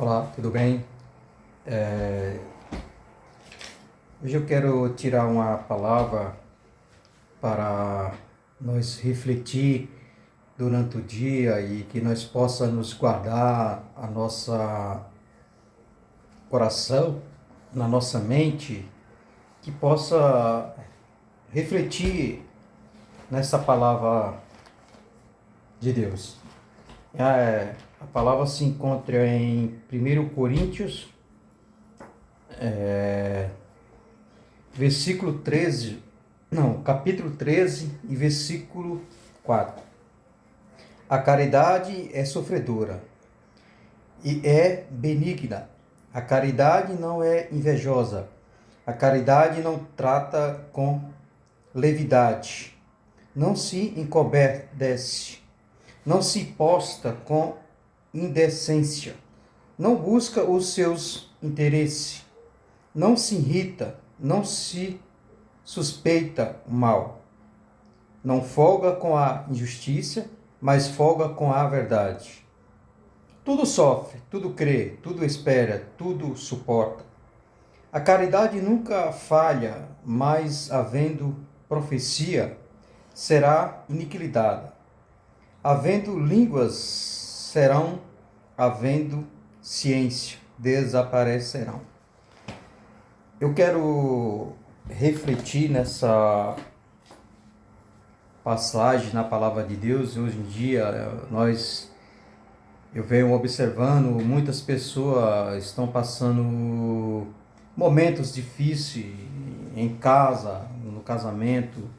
Olá, tudo bem? É, Hoje eu quero tirar uma palavra para nós refletir durante o dia e que nós possamos guardar a nossa coração, na nossa mente, que possa refletir nessa palavra de Deus. A palavra se encontra em 1 Coríntios, versículo 13, não, capítulo 13 e versículo 4. A caridade é sofredora e é benigna. A caridade não é invejosa. A caridade não trata com leviandade. Não se encobrdece. Não se posta com indecência. Não busca os seus interesses. Não se irrita. Não se suspeita o mal. Não folga com a injustiça, mas folga com a verdade. Tudo sofre, tudo crê, tudo espera, tudo suporta. A caridade nunca falha, mas havendo profecia, será iniquidade. Havendo línguas, serão, havendo ciência, desaparecerão. Eu quero refletir nessa passagem na palavra de Deus. Hoje em dia, eu venho observando, muitas pessoas estão passando momentos difíceis em casa, no casamento,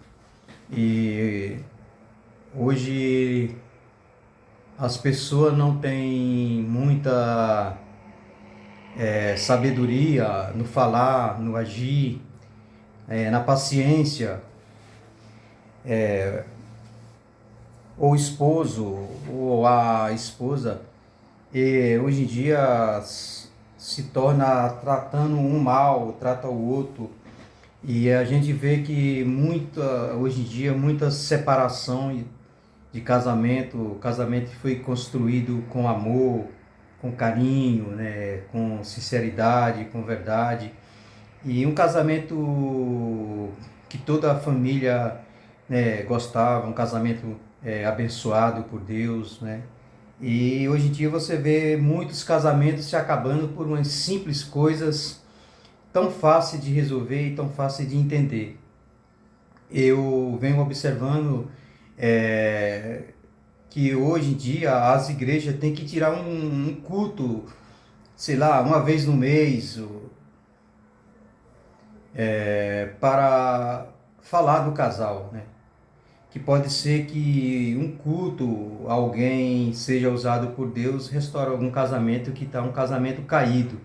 e hoje as pessoas não têm muita sabedoria no falar, no agir, na paciência. O esposo ou a esposa, e hoje em dia se torna tratando um mal, trata o outro, e a gente vê que hoje em dia muita separação de casamento. O casamento foi construído com amor, com carinho, né, com sinceridade, com verdade, e um casamento que toda a família, né, gostava, um casamento abençoado por Deus, né? E hoje em dia você vê muitos casamentos se acabando por umas simples coisas tão fáceis de resolver e tão fáceis de entender. Eu venho observando que hoje em dia as igrejas têm que tirar um culto, sei lá, uma vez no mês, para falar do casal, né? Que pode ser que um culto, alguém seja usado por Deus, restaure algum casamento que está um casamento caído,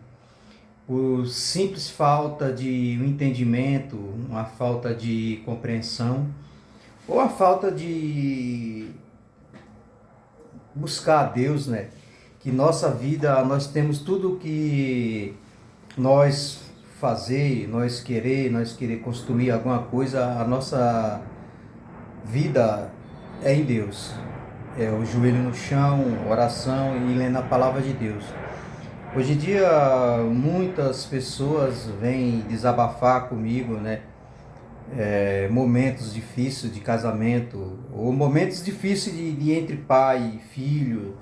por simples falta de um entendimento, uma falta de compreensão, ou a falta de buscar a Deus, né? Que nossa vida, nós temos tudo que nós fazer, nós querer construir alguma coisa, a nossa vida é em Deus. É o joelho no chão, oração e lendo a palavra de Deus. Hoje em dia, muitas pessoas vêm desabafar comigo, né? Momentos difíceis de casamento, ou momentos difíceis de entre pai e filho,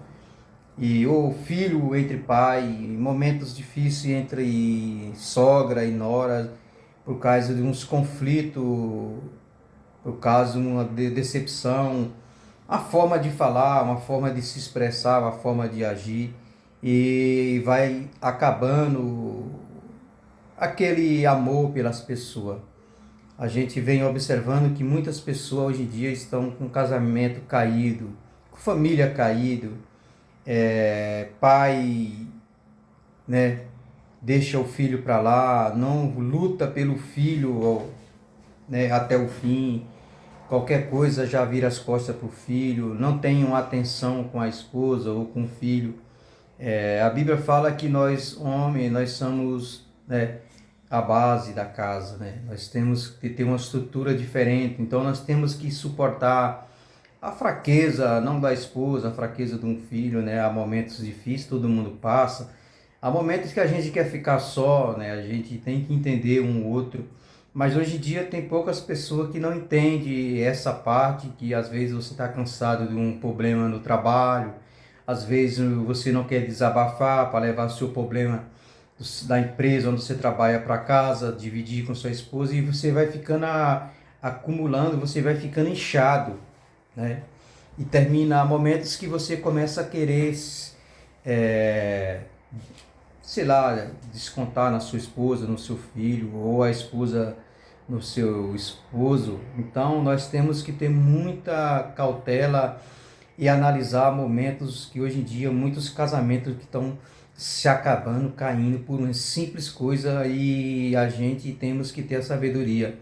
ou filho entre pai, momentos difíceis entre sogra e nora, por causa de uns conflitos, por causa de uma decepção, a forma de falar, uma forma de se expressar, uma forma de agir, e vai acabando aquele amor pelas pessoas. A gente vem observando que muitas pessoas hoje em dia estão com casamento caído, com família caído, pai, né, deixa o filho para lá, não luta pelo filho, né, até o fim. Qualquer coisa já vira as costas para o filho, não tem uma atenção com a esposa ou com o filho. A Bíblia fala que nós, homens, nós somos, né, a base da casa, né? Nós temos que ter uma estrutura diferente, então nós temos que suportar a fraqueza, não da esposa, a fraqueza de um filho, né? Há momentos difíceis, todo mundo passa, Há momentos que a gente quer ficar só, né? A gente tem que entender um outro. Mas hoje em dia tem poucas pessoas que não entendem essa parte, que às vezes você está cansado de um problema no trabalho, às vezes você não quer desabafar para levar o seu problema da empresa onde você trabalha para casa, dividir com sua esposa, e você vai ficando acumulando, você vai ficando inchado, né? E termina momentos que você começa a querer, é, sei lá, descontar na sua esposa, no seu filho, ou a esposa no seu esposo. Então nós temos que ter muita cautela e analisar momentos que hoje em dia muitos casamentos que estão se acabando, caindo por uma simples coisa, e a gente temos que ter a sabedoria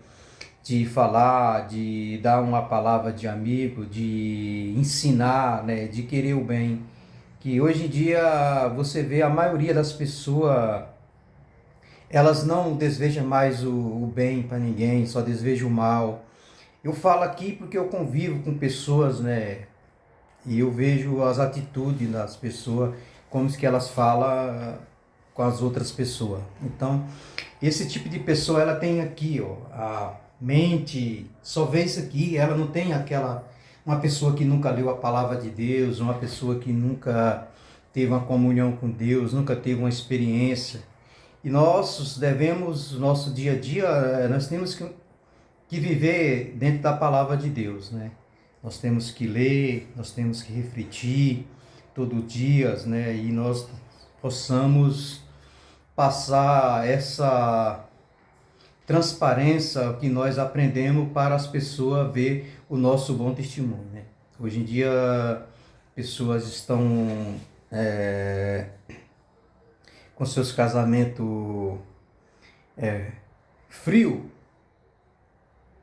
de falar, de dar uma palavra de amigo, de ensinar, né, de querer o bem. Que hoje em dia você vê a maioria das pessoas, elas não desejam mais o bem para ninguém, só desejam o mal. Eu falo aqui porque eu convivo com pessoas, né? E eu vejo as atitudes das pessoas, como que elas falam com as outras pessoas. Então, esse tipo de pessoa, ela tem aqui, ó, a mente, só vê isso aqui, ela não tem aquela, uma pessoa que nunca leu a palavra de Deus, uma pessoa que nunca teve uma comunhão com Deus, nunca teve uma experiência. E nós devemos, nosso dia a dia, nós temos que viver dentro da palavra de Deus, né? Nós temos que ler, nós temos que refletir todo dia, né? E nós possamos passar essa transparência que nós aprendemos para as pessoas ver o nosso bom testemunho, né? Hoje em dia, pessoas estão com seus casamentos frio,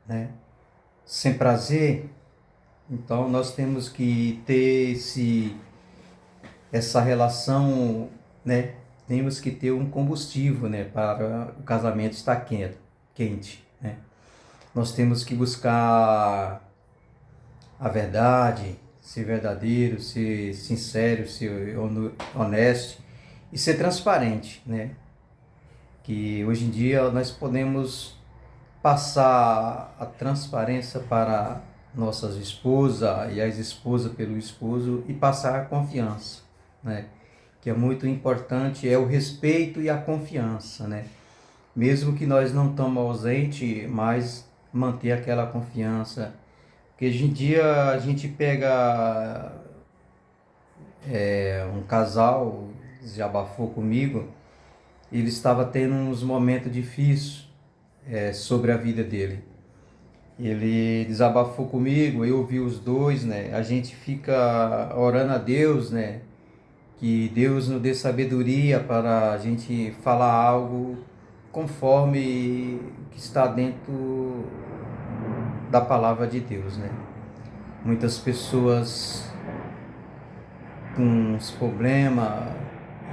né? Sem prazer. Então nós temos que ter essa relação, né? Temos que ter um combustível, né, para o casamento estar quente, né? Nós temos que buscar a verdade, ser verdadeiro, ser sincero, ser honesto e ser transparente, né? Que hoje em dia nós podemos passar a transparência para nossas esposas e as esposas pelo esposo, e passar a confiança, né? Que é muito importante, é o respeito e a confiança, né? Mesmo que nós não estamos ausente, mas manter aquela confiança. Porque hoje em dia a gente pega um casal, já abafou comigo, ele estava tendo uns momentos difíceis sobre a vida dele. Ele desabafou comigo, eu ouvi os dois, né? A gente fica orando a Deus, né? Que Deus nos dê sabedoria para a gente falar algo conforme o que está dentro da palavra de Deus, né? Muitas pessoas com uns problemas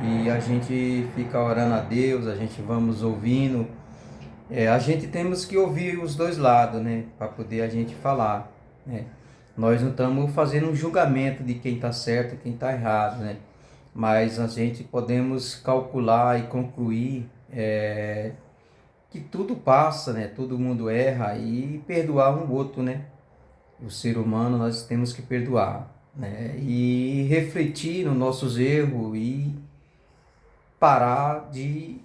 e a gente fica orando a Deus, a gente vamos ouvindo. A gente temos que ouvir os dois lados, né? Para poder a gente falar, né? Nós não estamos fazendo um julgamento de quem está certo e quem está errado, né? Mas a gente podemos calcular e concluir que tudo passa, né? Todo mundo erra, e perdoar um outro, né? O ser humano, nós temos que perdoar, né? E refletir nos nossos erros e parar de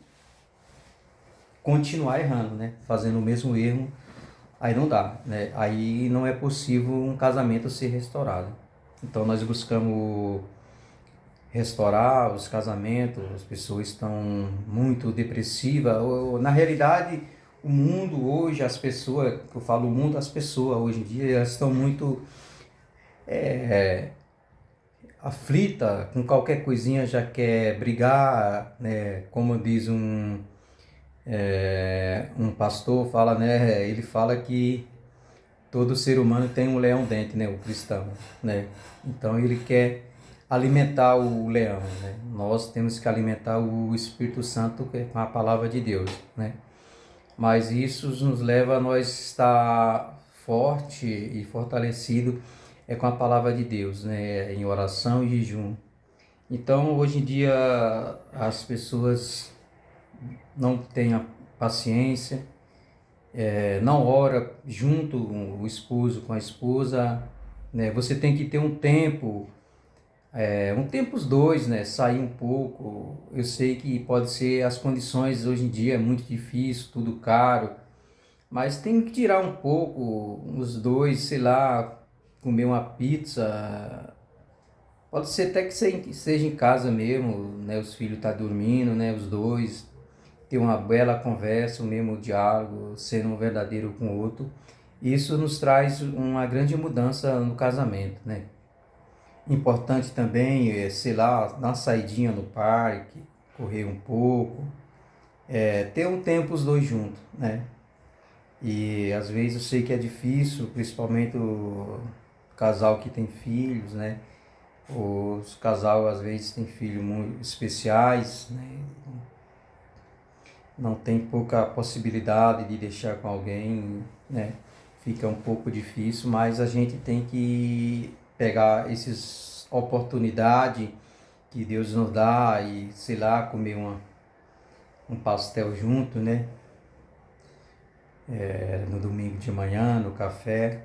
continuar errando, né? Fazendo o mesmo erro, aí não dá, né? Aí não é possível um casamento ser restaurado. Então nós buscamos restaurar os casamentos, as pessoas estão muito depressivas. Na realidade, o mundo hoje, as pessoas, que eu falo o mundo, as pessoas hoje em dia, elas estão muito aflita, com qualquer coisinha já quer brigar, né? Como diz um pastor, fala, né? Ele fala que todo ser humano tem um leão dentro, né? O cristão, né? Então ele quer alimentar o leão, né? Nós temos que alimentar o Espírito Santo com a palavra de Deus, né? Mas isso nos leva a nós estar forte e fortalecido com a palavra de Deus, né? Em oração e jejum. Então, hoje em dia, as pessoas não têm a paciência, não ora junto o esposo com a esposa, né? Você tem que ter um tempo os dois, né? Sair um pouco. Eu sei que pode ser, as condições hoje em dia é muito difícil, tudo caro, mas tem que tirar um pouco os dois, sei lá, comer uma pizza. Pode ser até que seja em casa mesmo, né? Os filhos estão dormindo, né? Os dois ter uma bela conversa, o mesmo diálogo, sendo um verdadeiro com o outro. Isso nos traz uma grande mudança no casamento, né? Importante também, sei lá, dar uma saidinha no parque, correr um pouco, ter um tempo os dois juntos, né? E às vezes eu sei que é difícil, principalmente o casal que tem filhos, né? Os casal às vezes tem filhos muito especiais, né? Não tem pouca possibilidade de deixar com alguém, né? Fica um pouco difícil, mas a gente tem que pegar essas oportunidades que Deus nos dá e, sei lá, comer um pastel junto, né? No domingo de manhã, no café,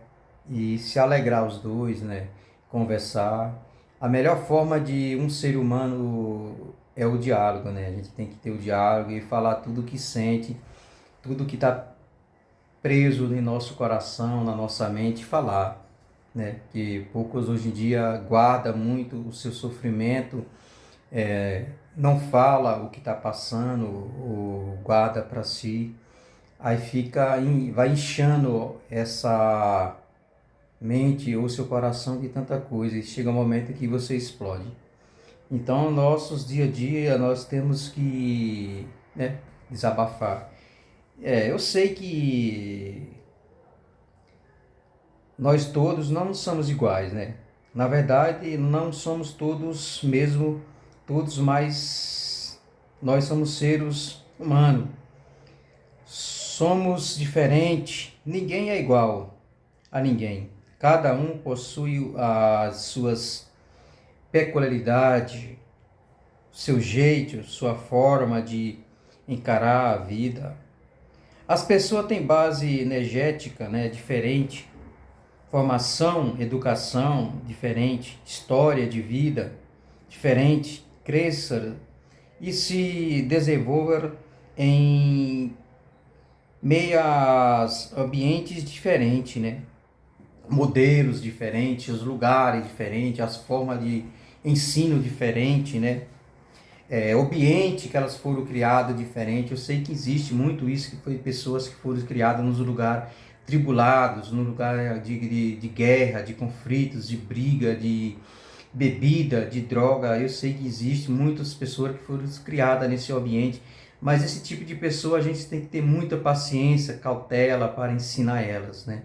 e se alegrar os dois, né? Conversar. A melhor forma de um ser humano é o diálogo, né? A gente tem que ter o diálogo e falar tudo o que sente, tudo que está preso em nosso coração, na nossa mente, falar, né? Que poucos hoje em dia guardam muito o seu sofrimento, não fala o que está passando, ou guarda para si, aí vai inchando essa mente ou seu coração de tanta coisa e chega um momento que você explode. Então, nossos dia a dia, nós temos que, né, desabafar. Eu sei que nós todos não somos iguais, né? Na verdade, não somos todos mesmo, todos, mas nós somos seres humanos. Somos diferentes, ninguém é igual a ninguém. Cada um possui as suas peculiaridades, seu jeito, sua forma de encarar a vida. As pessoas têm base energética, né, diferente, formação, educação diferente, história de vida diferente, crescer e se desenvolver em meio a ambientes diferentes, né? Modelos diferentes, os lugares diferentes, as formas de ensino diferente, né? Ambiente que elas foram criadas diferente. Eu sei que existe muito isso, que foi pessoas que foram criadas nos lugares tribulados, no lugar de guerra, de conflitos, de briga, de bebida, de droga. Eu sei que existe muitas pessoas que foram criadas nesse ambiente, mas esse tipo de pessoa a gente tem que ter muita paciência, cautela para ensinar elas, né?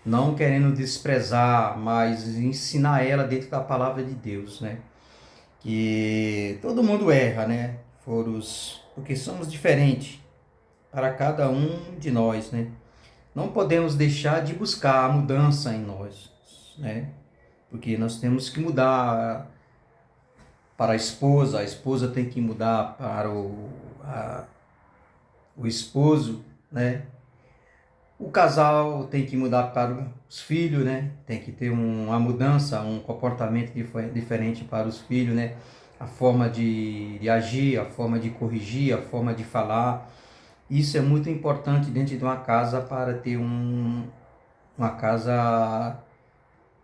Não querendo desprezar, mas ensinar ela dentro da palavra de Deus, né? Que todo mundo erra, né? Porque somos diferentes para cada um de nós, né? Não podemos deixar de buscar a mudança em nós, né? Porque nós temos que mudar para a esposa tem que mudar para o esposo, né? O casal tem que mudar para os filhos, né? Tem que ter uma mudança, um comportamento diferente para os filhos, né? A forma de agir, a forma de corrigir, a forma de falar. Isso é muito importante dentro de uma casa para ter uma casa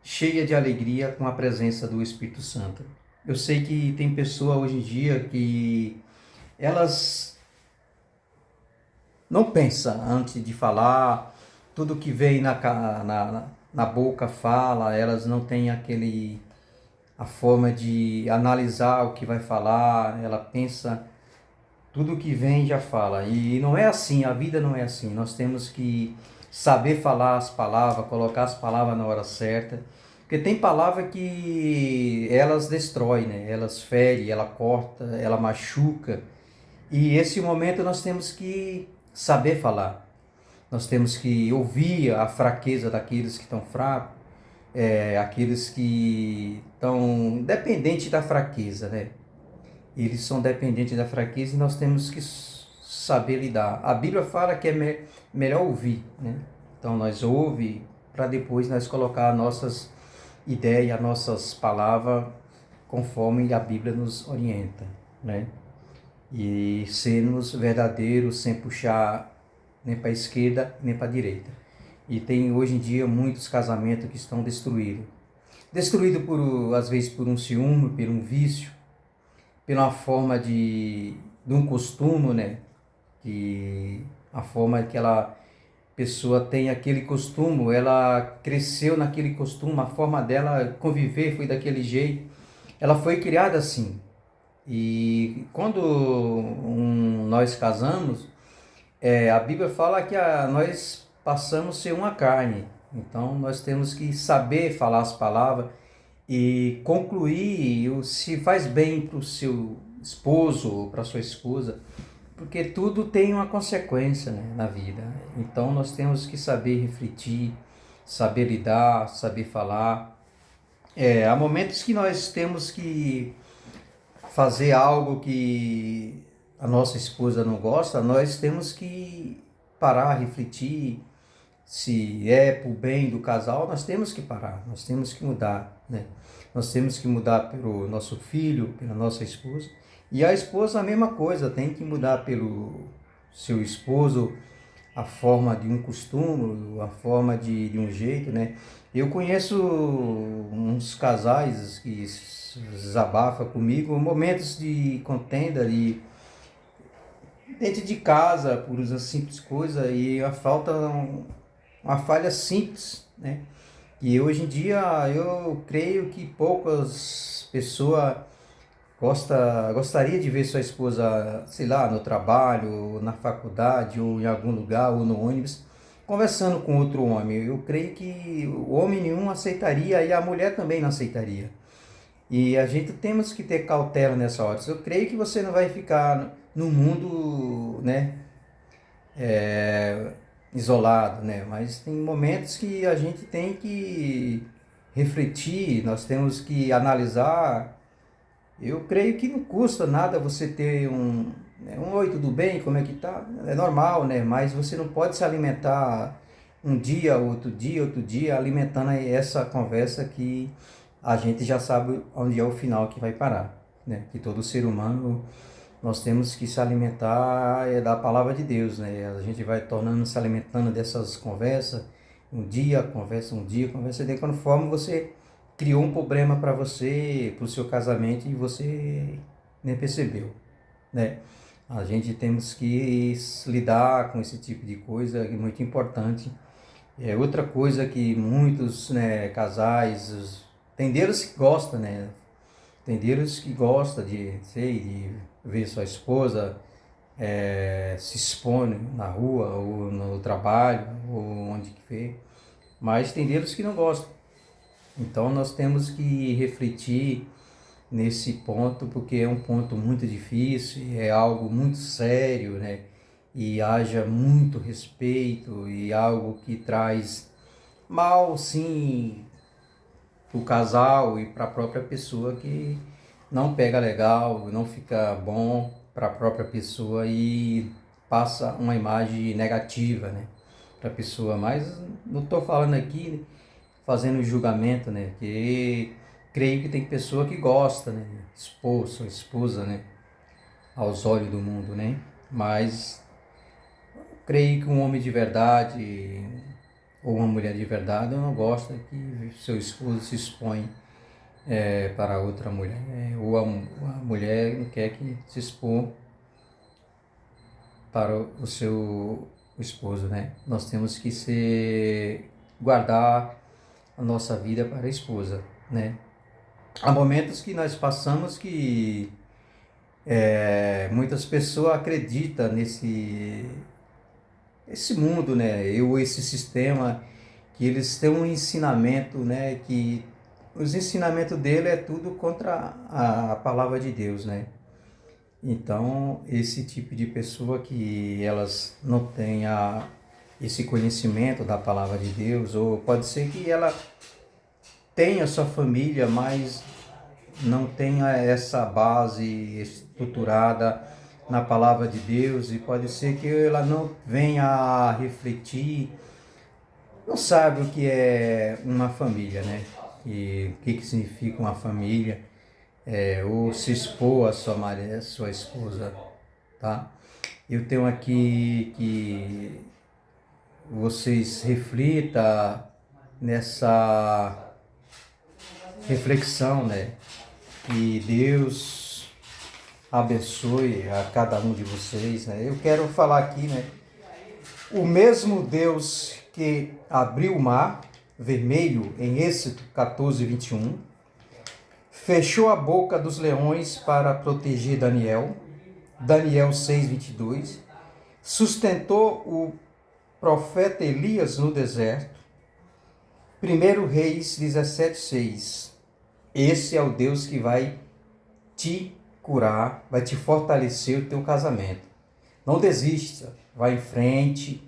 cheia de alegria com a presença do Espírito Santo. Eu sei que tem pessoas hoje em dia que elas não pensam antes de falar, tudo que vem na boca fala, elas não têm a forma de analisar o que vai falar, ela pensa, tudo que vem já fala. E não é assim, a vida não é assim. Nós temos que saber falar as palavras, colocar as palavras na hora certa. Porque tem palavra que elas destroem, né? Elas ferem, ela corta, ela machuca. E esse momento nós temos que saber falar. Nós temos que ouvir a fraqueza daqueles que estão fracos, aqueles que estão independente da fraqueza, né? eles são dependentes da fraqueza e nós temos que saber lidar. A Bíblia fala que é melhor ouvir, né? Então nós ouvimos para depois nós colocar nossas ideias, nossas palavras conforme a Bíblia nos orienta, né? E sermos verdadeiros sem puxar nem para a esquerda nem para a direita. E tem hoje em dia muitos casamentos que estão destruídos. Destruído às vezes por um ciúme, por um vício, pela forma de um costume, né? Que a forma que aquela pessoa tem aquele costume, ela cresceu naquele costume, a forma dela conviver foi daquele jeito, ela foi criada assim. E quando nós casamos, a Bíblia fala que nós passamos a ser uma carne. Então nós temos que saber falar as palavras e concluir se faz bem para o seu esposo ou para a sua esposa, porque tudo tem uma consequência, né, na vida. Então nós temos que saber refletir, saber lidar, saber falar. Há momentos que nós temos que fazer algo que a nossa esposa não gosta, nós temos que parar, refletir. Se é para o bem do casal, nós temos que parar, nós temos que mudar, né? Nós temos que mudar pelo nosso filho, pela nossa esposa. E a esposa a mesma coisa, tem que mudar pelo seu esposo, a forma de um costume, a forma de um jeito, né? Eu conheço uns casais que desabafam comigo, momentos de contenda ali dentro de casa, por essas simples coisas, e a falta, uma falha simples, né? E hoje em dia eu creio que poucas pessoas gostaria de ver sua esposa, sei lá, no trabalho, na faculdade, ou em algum lugar, ou no ônibus, conversando com outro homem. Eu creio que o homem nenhum aceitaria e a mulher também não aceitaria. E a gente temos que ter cautela nessa hora. Eu creio que você não vai ficar no mundo, né, isolado, né? Mas tem momentos que a gente tem que refletir, nós temos que analisar. Eu creio que não custa nada você ter um oi, tudo bem, como é que tá? É normal, né? Mas você não pode se alimentar um outro dia, alimentando essa conversa que a gente já sabe onde é o final que vai parar, né? Que todo ser humano, nós temos que se alimentar da palavra de Deus, né? A gente vai se alimentando dessas conversas, conversa, e daí conforme você criou um problema para você, para o seu casamento, e você nem percebeu, né? A gente temos que lidar com esse tipo de coisa, é muito importante. Outra coisa que muitos, né, casais, tem deles que gostam, né? Tem deles que gostam de ver sua esposa se expor na rua, ou no trabalho, ou onde que for, mas tem deles que não gostam. Então nós temos que refletir nesse ponto, porque é um ponto muito difícil, é algo muito sério, né? E haja muito respeito, e algo que traz mal, sim, para o casal e para a própria pessoa, que não pega legal, não fica bom para a própria pessoa e passa uma imagem negativa, né, para a pessoa. Mas não estou falando aqui fazendo julgamento, né, que creio que tem pessoa que gosta, né, esposo, esposa, né, aos olhos do mundo, né, mas creio que um homem de verdade ou uma mulher de verdade não gosta que seu esposo se expõe para outra mulher, ou a mulher não quer que se expor para o seu esposo, né? Nós temos que guardar a nossa vida para a esposa, né? Há momentos que nós passamos que muitas pessoas acreditam esse mundo, né? Esse sistema, que eles têm um ensinamento, né? Que os ensinamentos dele é tudo contra a palavra de Deus, né? Então, esse tipo de pessoa que elas não têm esse conhecimento da palavra de Deus, ou pode ser que ela tenha sua família, mas não tenha essa base estruturada na palavra de Deus, e pode ser que ela não venha a refletir, não sabe o que é uma família, né? E o que significa uma família, ou se expor a sua mulher, a sua esposa, tá? Eu tenho aqui que vocês reflitam nessa reflexão, né? Que Deus abençoe a cada um de vocês, né? Eu quero falar aqui, né? O mesmo Deus que abriu o mar vermelho em Êxodo 14, 21, fechou a boca dos leões para proteger Daniel, Daniel 6, 22, sustentou o profeta Elias no deserto, 1 Reis 17, 6. Esse é o Deus que vai te curar, vai te fortalecer o teu casamento. Não desista, vai em frente,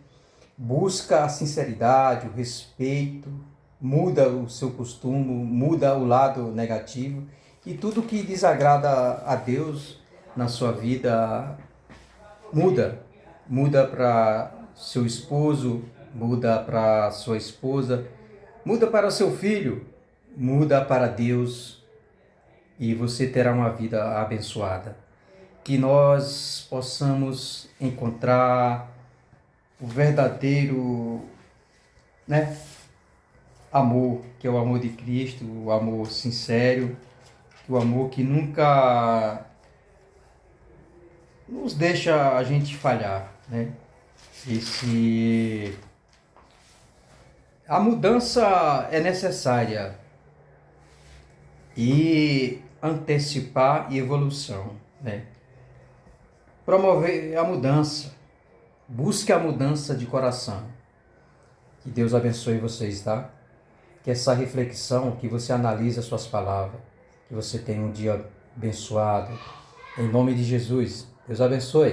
busca a sinceridade, o respeito, muda o seu costume, muda o lado negativo, e tudo que desagrada a Deus na sua vida, muda para seu esposo, muda para sua esposa, muda para seu filho, muda para Deus, e você terá uma vida abençoada. Que nós possamos encontrar o verdadeiro, né, amor, que é o amor de Cristo, o amor sincero, o amor que nunca nos deixa a gente falhar, né? A mudança é necessária, e antecipar e evolução, né? Promover a mudança, busque a mudança de coração. Que Deus abençoe vocês, tá? Que essa reflexão, que você analise as suas palavras, que você tenha um dia abençoado. Em nome de Jesus, Deus abençoe.